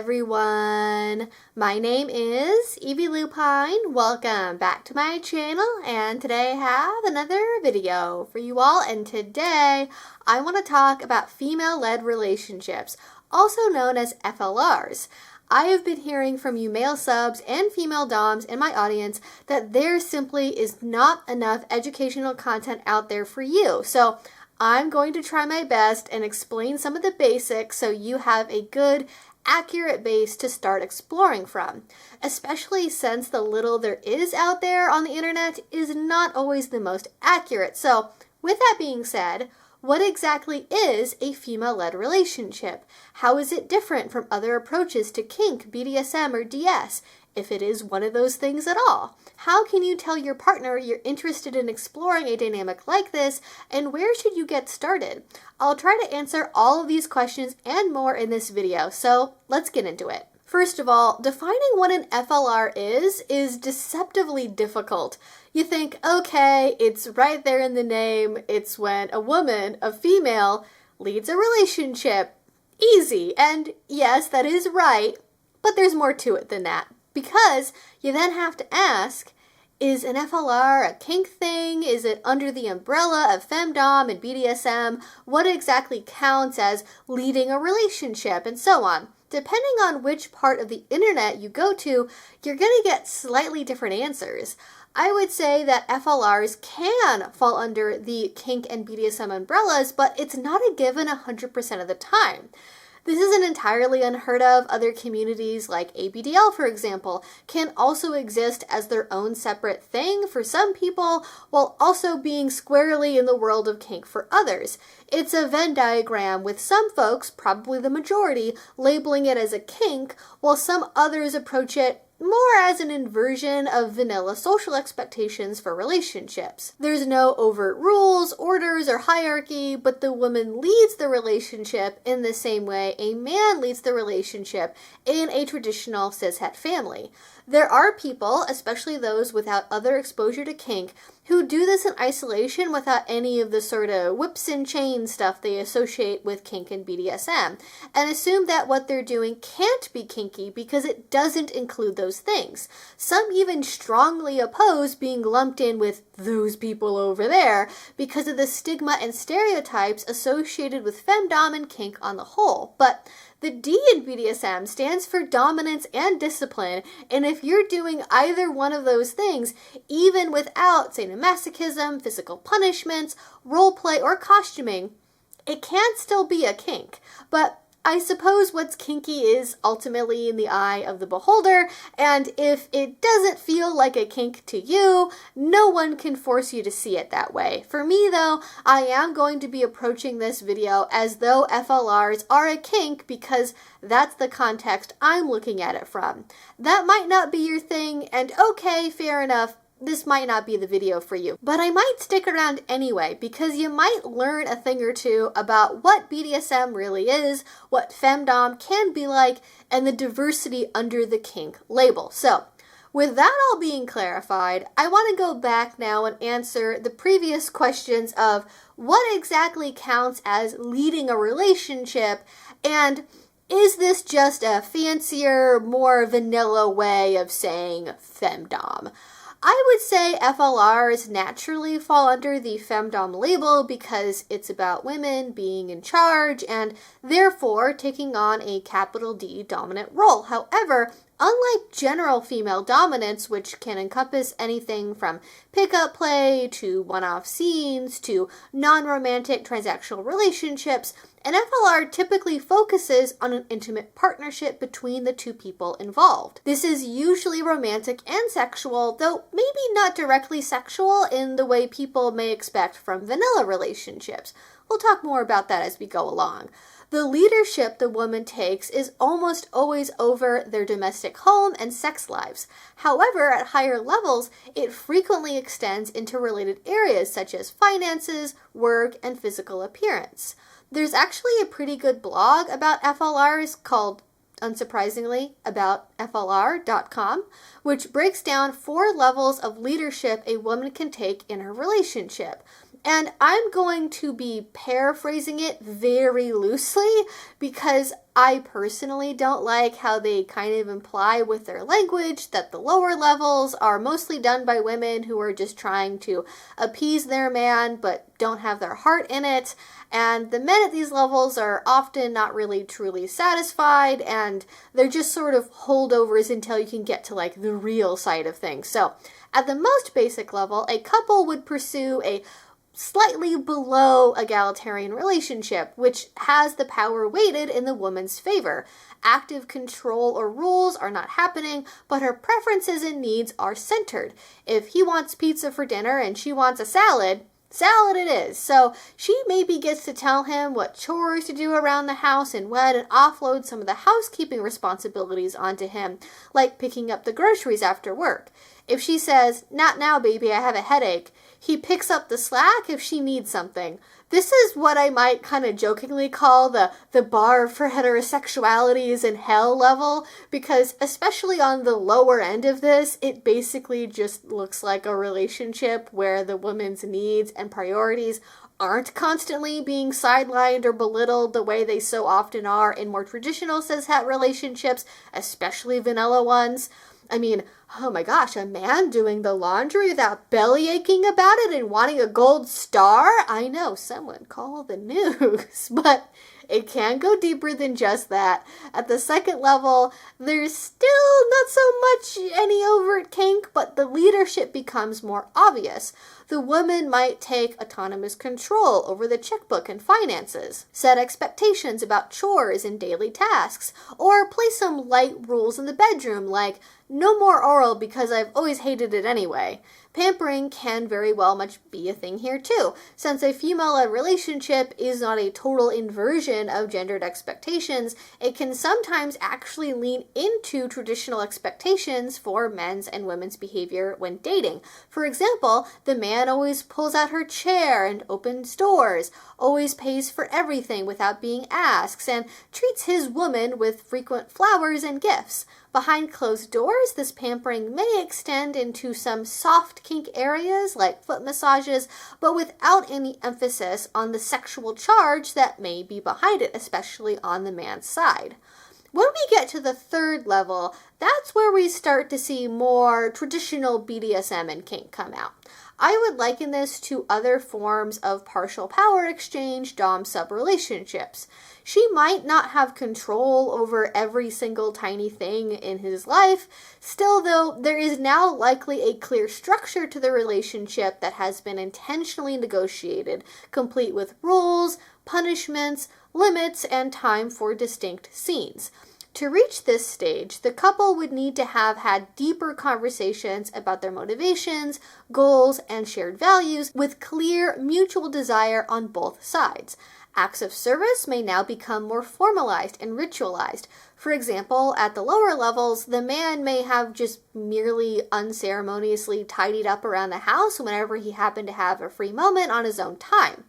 everyone, my name is Evie Lupine. Welcome back to my channel, and today I have another video for you all, and today I want to talk about female-led relationships, also known as FLRs. I have been hearing from you male subs and female doms in my audience that there simply is not enough educational content out there for you. So I'm going to try my best and explain some of the basics so you have a good, accurate base to start exploring from, especially since the little there is out there on the internet is not always the most accurate. So with that being said, what exactly is a female-led relationship? How is it different from other approaches to kink, BDSM, or DS, if it is one of those things at all? How can you tell your partner you're interested in exploring a dynamic like this, and where should you get started? I'll try to answer all of these questions and more in this video, so let's get into it. First of all, defining what an FLR is deceptively difficult. You think, okay, it's right there in the name. It's when a woman, a female, leads a relationship. Easy. And yes, that is right, but there's more to it than that. Because you then have to ask, is an FLR a kink thing? Is it under the umbrella of femdom and BDSM? What exactly counts as leading a relationship, and so on? Depending on which part of the internet you go to, you're going to get slightly different answers. I would say that FLRs can fall under the kink and BDSM umbrellas, but it's not a given 100% of the time. This isn't entirely unheard of. Other communities like ABDL, for example, can also exist as their own separate thing for some people, while also being squarely in the world of kink for others. It's a Venn diagram with some folks, probably the majority, labeling it as a kink, while some others approach it more as an inversion of vanilla social expectations for relationships. There's no overt rules, orders, or hierarchy, but the woman leads the relationship in the same way a man leads the relationship in a traditional cishet family. There are people, especially those without other exposure to kink, who do this in isolation without any of the sort of whips and chains stuff they associate with kink and BDSM, and assume that what they're doing can't be kinky because it doesn't include those things. Some even strongly oppose being lumped in with those people over there because of the stigma and stereotypes associated with femdom and kink on the whole. But the D in BDSM stands for dominance and discipline, and if you're doing either one of those things, even without sadomasochism, physical punishments, role play, or costuming, it can still be a kink. But I suppose what's kinky is ultimately in the eye of the beholder, and if it doesn't feel like a kink to you, no one can force you to see it that way. For me though, I am going to be approaching this video as though FLRs are a kink because that's the context I'm looking at it from. That might not be your thing, and okay, fair enough. This might not be the video for you, but I might stick around anyway because you might learn a thing or two about what BDSM really is, what femdom can be like, and the diversity under the kink label. So, with that all being clarified, I want to go back now and answer the previous questions of what exactly counts as leading a relationship, and is this just a fancier, more vanilla way of saying femdom? I would say FLRs naturally fall under the femdom label because it's about women being in charge and therefore taking on a capital D dominant role. However, unlike general female dominance, which can encompass anything from pickup play to one-off scenes to non-romantic transactional relationships, an FLR typically focuses on an intimate partnership between the two people involved. This is usually romantic and sexual, though maybe not directly sexual in the way people may expect from vanilla relationships. We'll talk more about that as we go along. The leadership the woman takes is almost always over their domestic home and sex lives. However, at higher levels, it frequently extends into related areas such as finances, work, and physical appearance. There's actually a pretty good blog about FLRs called, unsurprisingly, About FLR.com, which breaks down 4 levels of leadership a woman can take in her relationship. And I'm going to be paraphrasing it very loosely because I personally don't like how they kind of imply with their language that the lower levels are mostly done by women who are just trying to appease their man but don't have their heart in it. And the men at these levels are often not really truly satisfied, and they're just sort of holdovers until you can get to like the real side of things. So at the most basic level, a couple would pursue a slightly below egalitarian relationship, which has the power weighted in the woman's favor. Active control or rules are not happening, but her preferences and needs are centered. If he wants pizza for dinner and she wants a salad, salad it is. So she maybe gets to tell him what chores to do around the house and when, and offload some of the housekeeping responsibilities onto him, like picking up the groceries after work. If she says, "Not now, baby, I have a headache," he picks up the slack if she needs something. This is what I might kind of jokingly call the bar for heterosexuality is in hell level, because especially on the lower end of this, it basically just looks like a relationship where the woman's needs and priorities aren't constantly being sidelined or belittled the way they so often are in more traditional cis-het relationships, especially vanilla ones. I mean, oh my gosh, a man doing the laundry without belly aching about it and wanting a gold star? I know, someone call the news, but it can go deeper than just that. At the second level, there's still not so much any overt kink, but the leadership becomes more obvious. The woman might take autonomous control over the checkbook and finances, set expectations about chores and daily tasks, or place some light rules in the bedroom like, no more oral because I've always hated it anyway. Pampering can very well much be a thing here too, since a female-led relationship is not a total inversion of gendered expectations. It can sometimes actually lean into traditional expectations for men's and women's behavior when dating. For example, the man always pulls out her chair and opens doors, always pays for everything without being asked, and treats his woman with frequent flowers and gifts. Behind closed doors, this pampering may extend into some soft kink areas like foot massages, but without any emphasis on the sexual charge that may be behind it, especially on the man's side. When we get to the third level, that's where we start to see more traditional BDSM and kink come out. I would liken this to other forms of partial power exchange dom-sub relationships. She might not have control over every single tiny thing in his life. Still, though, there is now likely a clear structure to the relationship that has been intentionally negotiated, complete with rules, punishments, limits, and time for distinct scenes. To reach this stage, the couple would need to have had deeper conversations about their motivations, goals, and shared values with clear mutual desire on both sides. Acts of service may now become more formalized and ritualized. For example, at the lower levels, the man may have just merely unceremoniously tidied up around the house whenever he happened to have a free moment on his own time.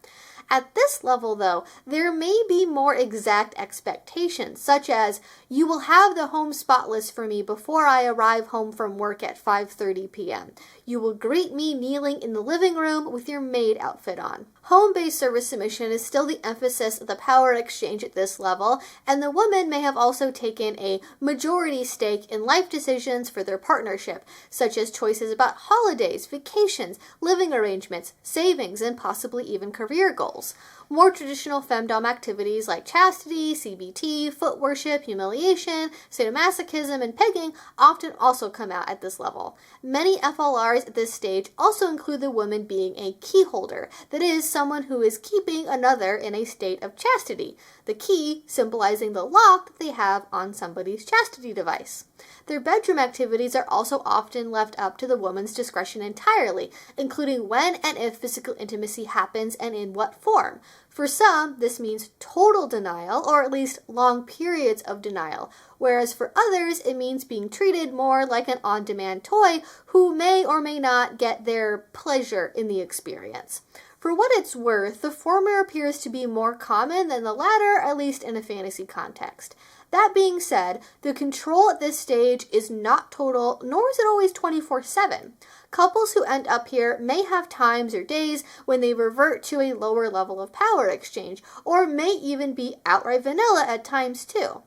At this level, though, there may be more exact expectations, such as, you will have the home spotless for me before I arrive home from work at 5:30 p.m. You will greet me kneeling in the living room with your maid outfit on. Home-based service submission is still the emphasis of the power exchange at this level, and the woman may have also taken a majority stake in life decisions for their partnership, such as choices about holidays, vacations, living arrangements, savings, and possibly even career goals. More traditional femdom activities like chastity, CBT, foot worship, humiliation, sadomasochism, and pegging often also come out at this level. Many FLRs at this stage also include the woman being a key holder, that is, someone who is keeping another in a state of chastity, the key symbolizing the lock that they have on somebody's chastity device. Their bedroom activities are also often left up to the woman's discretion entirely, including when and if physical intimacy happens and in what form. For some, this means total denial, or at least long periods of denial, whereas for others, it means being treated more like an on-demand toy who may or may not get their pleasure in the experience. For what it's worth, the former appears to be more common than the latter, at least in a fantasy context. That being said, the control at this stage is not total, nor is it always 24/7. Couples who end up here may have times or days when they revert to a lower level of power exchange, or may even be outright vanilla at times too.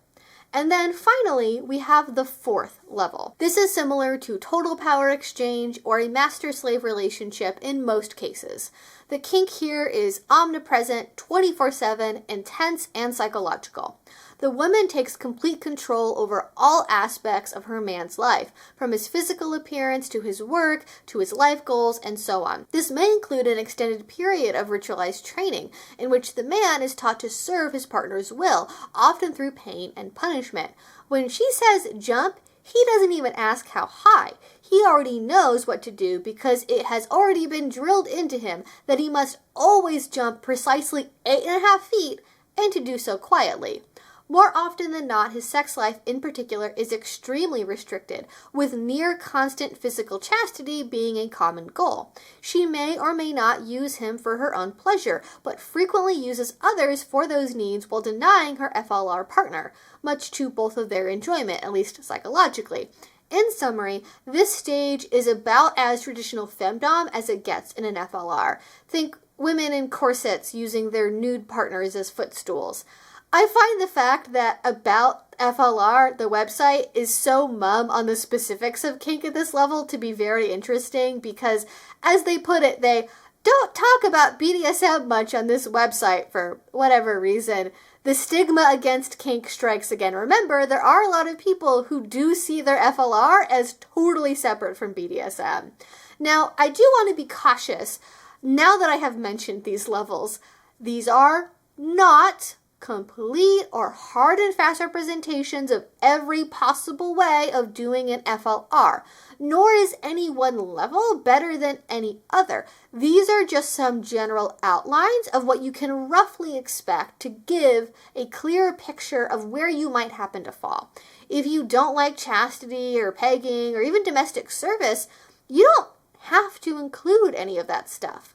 And then finally, we have the fourth level. This is similar to total power exchange or a master-slave relationship in most cases. The kink here is omnipresent, 24/7, intense, and psychological. The woman takes complete control over all aspects of her man's life, from his physical appearance to his work, to his life goals, and so on. This may include an extended period of ritualized training, in which the man is taught to serve his partner's will, often through pain and punishment. When she says jump, he doesn't even ask how high. He already knows what to do because it has already been drilled into him that he must always jump precisely 8.5 feet, and to do so quietly. More often than not, his sex life in particular is extremely restricted, with near constant physical chastity being a common goal. She may or may not use him for her own pleasure, but frequently uses others for those needs while denying her FLR partner, much to both of their enjoyment, at least psychologically. In summary, this stage is about as traditional femdom as it gets in an FLR. Think women in corsets using their nude partners as footstools. I find the fact that About FLR, the website, is so mum on the specifics of kink at this level to be very interesting because, as they put it, they don't talk about BDSM much on this website for whatever reason. The stigma against kink strikes again. Remember, there are a lot of people who do see their FLR as totally separate from BDSM. Now, I do want to be cautious. Now that I have mentioned these levels, these are not complete or hard and fast representations of every possible way of doing an FLR, nor is any one level better than any other. These are just some general outlines of what you can roughly expect to give a clear picture of where you might happen to fall. If you don't like chastity or pegging or even domestic service, you don't have to include any of that stuff.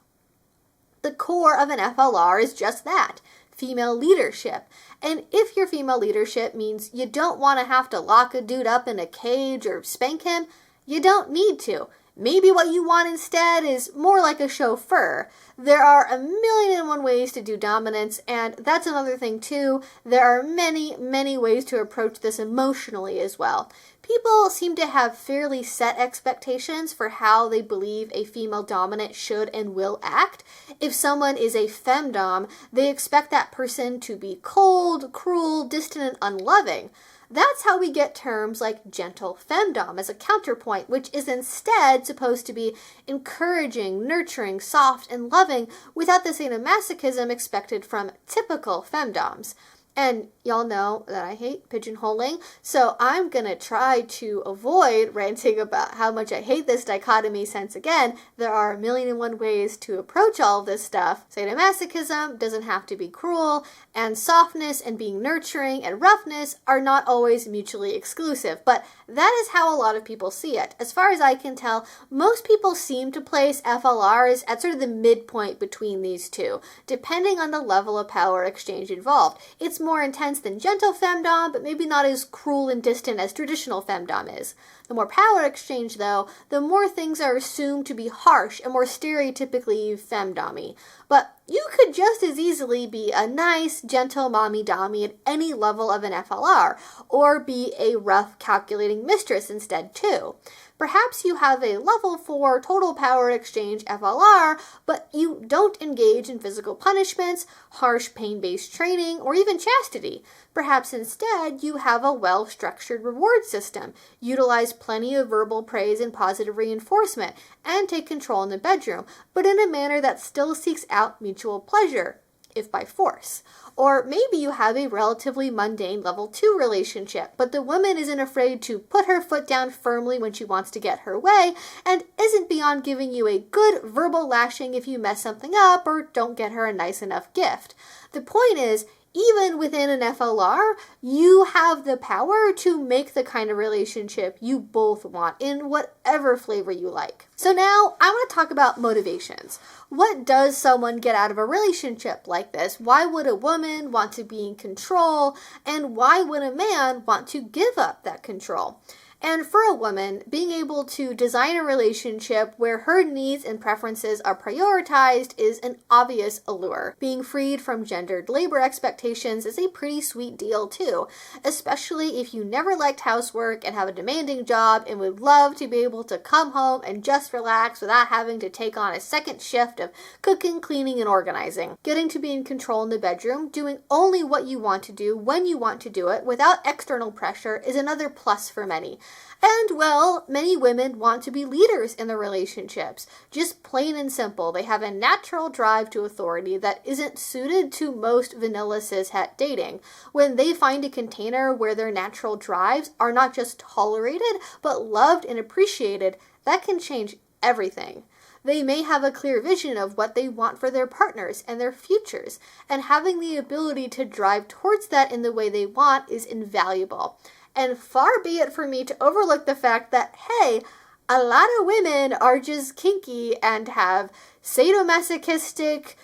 The core of an FLR is just that. Female leadership. And if your female leadership means you don't want to have to lock a dude up in a cage or spank him, you don't need to. Maybe what you want instead is more like a chauffeur. There are 1,000,001 ways to do dominance, and that's another thing too. There are many, many ways to approach this emotionally as well. People seem to have fairly set expectations for how they believe a female dominant should and will act. If someone is a femdom, they expect that person to be cold, cruel, distant, and unloving. That's how we get terms like gentle femdom as a counterpoint, which is instead supposed to be encouraging, nurturing, soft, and loving without the sadomasochism expected from typical femdoms. And y'all know that I hate pigeonholing, so I'm going to try to avoid ranting about how much I hate this dichotomy since, again, there are 1,000,001 ways to approach all of this stuff. Sadomasochism doesn't have to be cruel, and softness and being nurturing and roughness are not always mutually exclusive, but that is how a lot of people see it. As far as I can tell, most people seem to place FLRs at sort of the midpoint between these two, depending on the level of power exchange involved. It's more intense than gentle femdom, but maybe not as cruel and distant as traditional femdom is. The more power exchange, though, the more things are assumed to be harsh and more stereotypically femdom-y. But you could just as easily be a nice, gentle mommy-dommy at any level of an FLR, or be a rough, calculating mistress instead, too. Perhaps you have a level 4 total power exchange FLR, but you don't engage in physical punishments, harsh pain-based training, or even chastity. Perhaps instead you have a well-structured reward system, utilize plenty of verbal praise and positive reinforcement, and take control in the bedroom, but in a manner that still seeks out mutual pleasure, if by force. Or maybe you have a relatively mundane level 2 relationship, but the woman isn't afraid to put her foot down firmly when she wants to get her way, and isn't beyond giving you a good verbal lashing if you mess something up or don't get her a nice enough gift. The point is, even within an FLR, you have the power to make the kind of relationship you both want in whatever flavor you like. So now I want to talk about motivations. What does someone get out of a relationship like this? Why would a woman want to be in control? And why would a man want to give up that control? And for a woman, being able to design a relationship where her needs and preferences are prioritized is an obvious allure. Being freed from gendered labor expectations is a pretty sweet deal too, especially if you never liked housework and have a demanding job and would love to be able to come home and just relax without having to take on a second shift of cooking, cleaning, and organizing. Getting to be in control in the bedroom, doing only what you want to do when you want to do it without external pressure is another plus for many. And, well, many women want to be leaders in their relationships. Just plain and simple, they have a natural drive to authority that isn't suited to most vanilla cis-het dating. When they find a container where their natural drives are not just tolerated, but loved and appreciated, that can change everything. They may have a clear vision of what they want for their partners and their futures, and having the ability to drive towards that in the way they want is invaluable. And far be it for me to overlook the fact that, hey, a lot of women are just kinky and have sadomasochistic,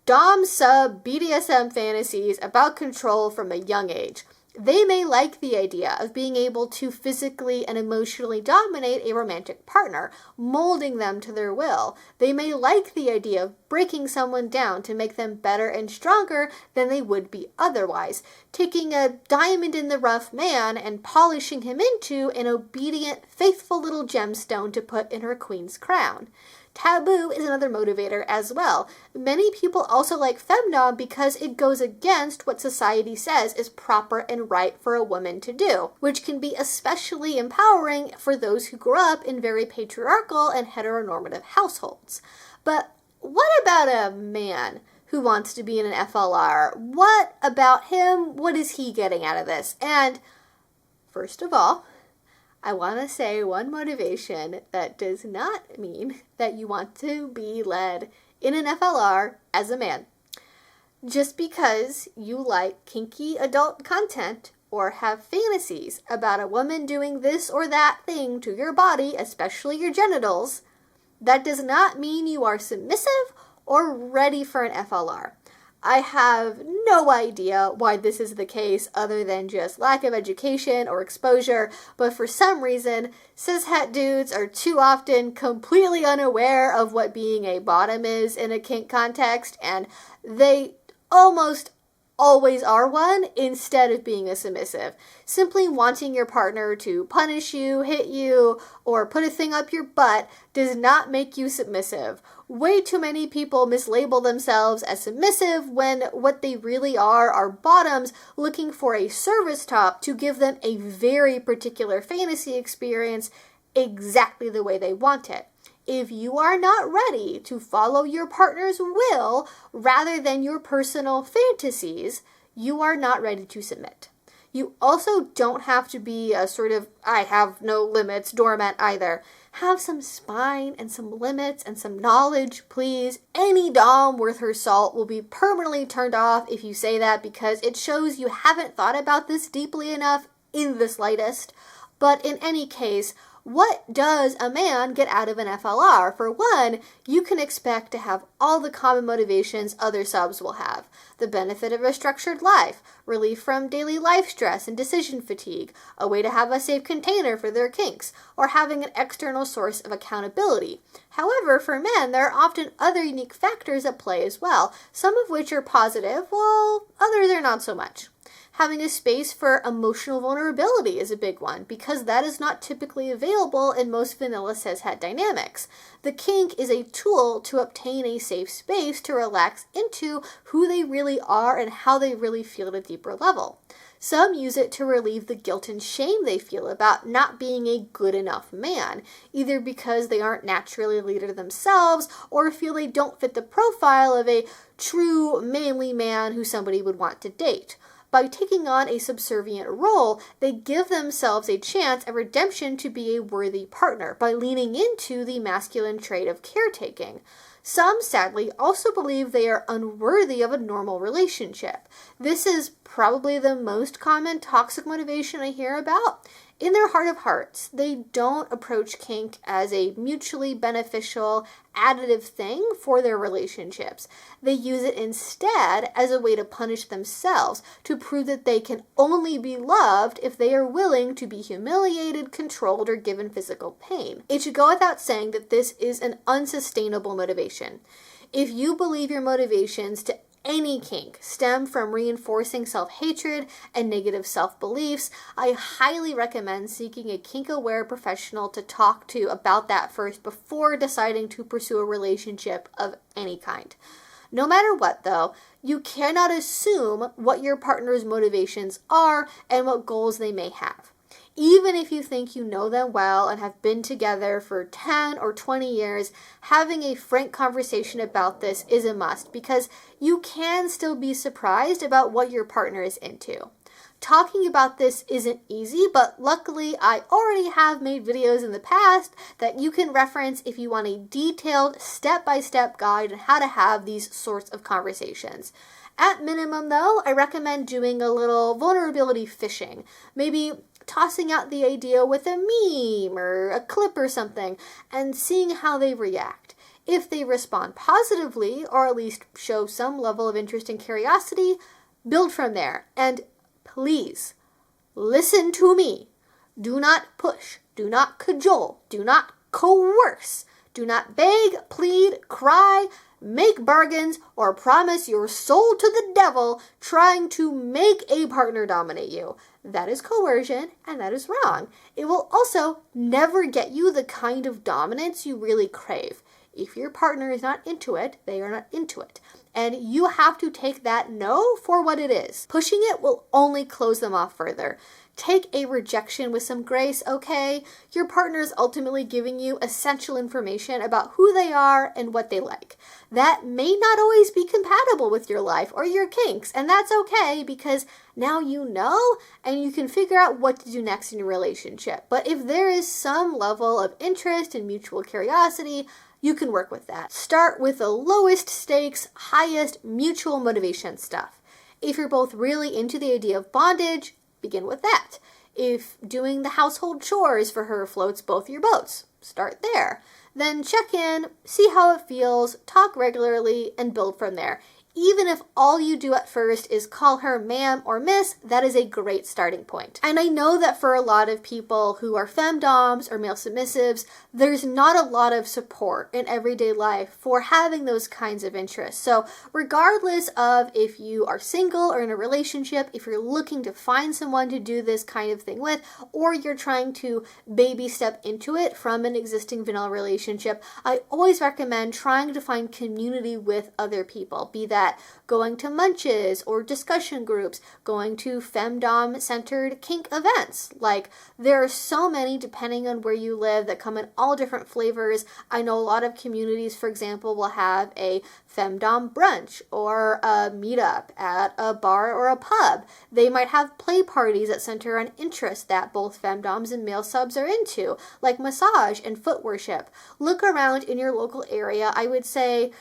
dom-sub BDSM fantasies about control from a young age. They may like the idea of being able to physically and emotionally dominate a romantic partner, molding them to their will. They may like the idea of breaking someone down to make them better and stronger than they would be otherwise, taking a diamond in the rough man and polishing him into an obedient, faithful little gemstone to put in her queen's crown. Taboo is another motivator as well. Many people also like femdom because it goes against what society says is proper and right for a woman to do, which can be especially empowering for those who grew up in very patriarchal and heteronormative households. But what about a man who wants to be in an FLR? What about him? What is he getting out of this? And first of all, I want to say one motivation that does not mean that you want to be led in an FLR as a man. Just because you like kinky adult content or have fantasies about a woman doing this or that thing to your body, especially your genitals, that does not mean you are submissive or ready for an FLR. I have no idea why this is the case other than just lack of education or exposure, but for some reason, cis-het dudes are too often completely unaware of what being a bottom is in a kink context, and they almost always are one instead of being a submissive. Simply wanting your partner to punish you, hit you, or put a thing up your butt does not make you submissive. Way too many people mislabel themselves as submissive when what they really are bottoms looking for a service top to give them a very particular fantasy experience exactly the way they want it. If you are not ready to follow your partner's will rather than your personal fantasies, you are not ready to submit. You also don't have to be a sort of, I have no limits doormat either. Have some spine and some limits and some knowledge, please. Any dom worth her salt will be permanently turned off if you say that because it shows you haven't thought about this deeply enough in the slightest. But in any case, what does a man get out of an FLR? For one, you can expect to have all the common motivations other subs will have. The benefit of a structured life, relief from daily life stress and decision fatigue, a way to have a safe container for their kinks, or having an external source of accountability. However, for men, there are often other unique factors at play as well, some of which are positive, while others are not so much. Having a space for emotional vulnerability is a big one, because that is not typically available in most vanilla cis-het dynamics. The kink is a tool to obtain a safe space to relax into who they really are and how they really feel at a deeper level. Some use it to relieve the guilt and shame they feel about not being a good enough man, either because they aren't naturally a leader themselves or feel they don't fit the profile of a true manly man who somebody would want to date. By taking on a subservient role, they give themselves a chance at redemption to be a worthy partner by leaning into the masculine trait of caretaking. Some, sadly, also believe they are unworthy of a normal relationship. This is probably the most common toxic motivation I hear about. In their heart of hearts, they don't approach kink as a mutually beneficial, additive thing for their relationships. They use it instead as a way to punish themselves, to prove that they can only be loved if they are willing to be humiliated, controlled, or given physical pain. It should go without saying that this is an unsustainable motivation. If you believe your motivations to any kink stem from reinforcing self-hatred and negative self-beliefs, I highly recommend seeking a kink-aware professional to talk to about that first before deciding to pursue a relationship of any kind. No matter what, though, you cannot assume what your partner's motivations are and what goals they may have. Even if you think you know them well and have been together for 10 or 20 years, having a frank conversation about this is a must because you can still be surprised about what your partner is into. Talking about this isn't easy, but luckily I already have made videos in the past that you can reference if you want a detailed step-by-step guide on how to have these sorts of conversations. At minimum, though, I recommend doing a little vulnerability fishing. Maybe tossing out the idea with a meme or a clip or something and seeing how they react. If they respond positively, or at least show some level of interest and curiosity, build from there. And please, listen to me. Do not push, do not cajole, do not coerce, do not beg, plead, cry, make bargains, or promise your soul to the devil trying to make a partner dominate you. That is coercion, and that is wrong. It will also never get you the kind of dominance you really crave. If your partner is not into it, they are not into it. And you have to take that no for what it is. Pushing it will only close them off further. Take a rejection with some grace, okay? Your partner is ultimately giving you essential information about who they are and what they like. That may not always be compatible with your life or your kinks, and that's okay because now you know and you can figure out what to do next in your relationship. But if there is some level of interest and mutual curiosity, you can work with that. Start with the lowest stakes, highest mutual motivation stuff. If you're both really into the idea of bondage, begin with that. If doing the household chores for her floats both your boats, start there. Then check in, see how it feels, talk regularly, and build from there. Even if all you do at first is call her ma'am or miss, that is a great starting point. And I know that for a lot of people who are femdoms or male submissives, there's not a lot of support in everyday life for having those kinds of interests. So regardless of if you are single or in a relationship, if you're looking to find someone to do this kind of thing with, or you're trying to baby step into it from an existing vanilla relationship, I always recommend trying to find community with other people, be that going to munches or discussion groups, going to femdom-centered kink events. Like, there are so many, depending on where you live, that come in all different flavors. I know a lot of communities, for example, will have a femdom brunch or a meetup at a bar or a pub. They might have play parties that center on interests that both femdoms and male subs are into, like massage and foot worship. Look around in your local area. I would say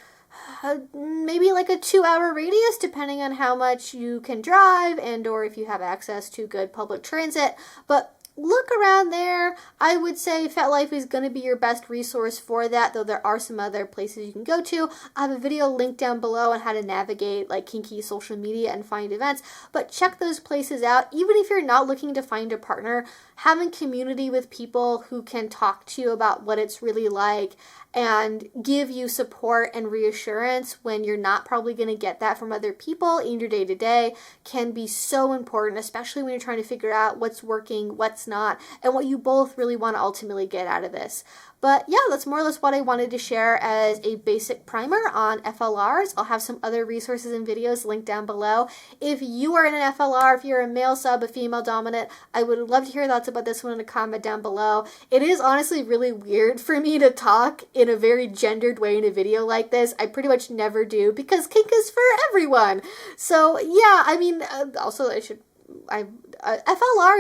maybe like a 2-hour radius, depending on how much you can drive and or if you have access to good public transit. But look around there. I would say FetLife is going to be your best resource for that, though there are some other places you can go to. I have a video linked down below on how to navigate like kinky social media and find events, but check those places out. Even if you're not looking to find a partner, having community with people who can talk to you about what it's really like and give you support and reassurance when you're not probably going to get that from other people in your day-to-day can be so important, especially when you're trying to figure out what's working, what's not, and what you both really want to ultimately get out of this. But yeah, that's more or less what I wanted to share as a basic primer on FLRs. I'll have some other resources and videos linked down below. If you are in an FLR, if you're a male sub, a female dominant, I would love to hear thoughts about this one in a comment down below. It is honestly really weird for me to talk in a very gendered way in a video like this. I pretty much never do because kink is for everyone. So yeah, I mean, also FLRs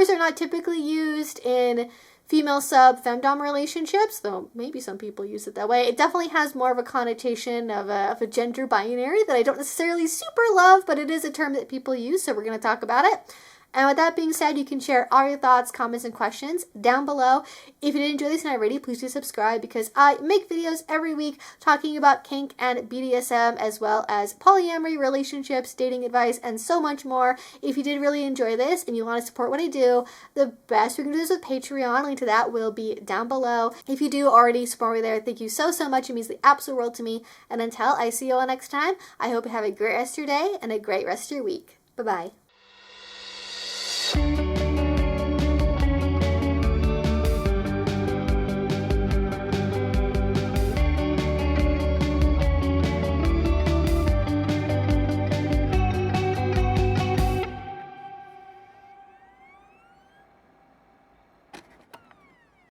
are not typically used in female sub femdom relationships, though maybe some people use it that way. It definitely has more of a connotation of a gender binary that I don't necessarily super love, but it is a term that people use, so we're going to talk about it. And with that being said, you can share all your thoughts, comments, and questions down below. If you did enjoy this already, please do subscribe, because I make videos every week talking about kink and BDSM, as well as polyamory, relationships, dating advice, and so much more. If you did really enjoy this and you want to support what I do, the best we can do is with Patreon. Link to that will be down below. If you do already support me there, thank you so much. It means the absolute world to me. And until I see you all next time, I hope you have a great rest of your day and a great rest of your week. Bye-bye.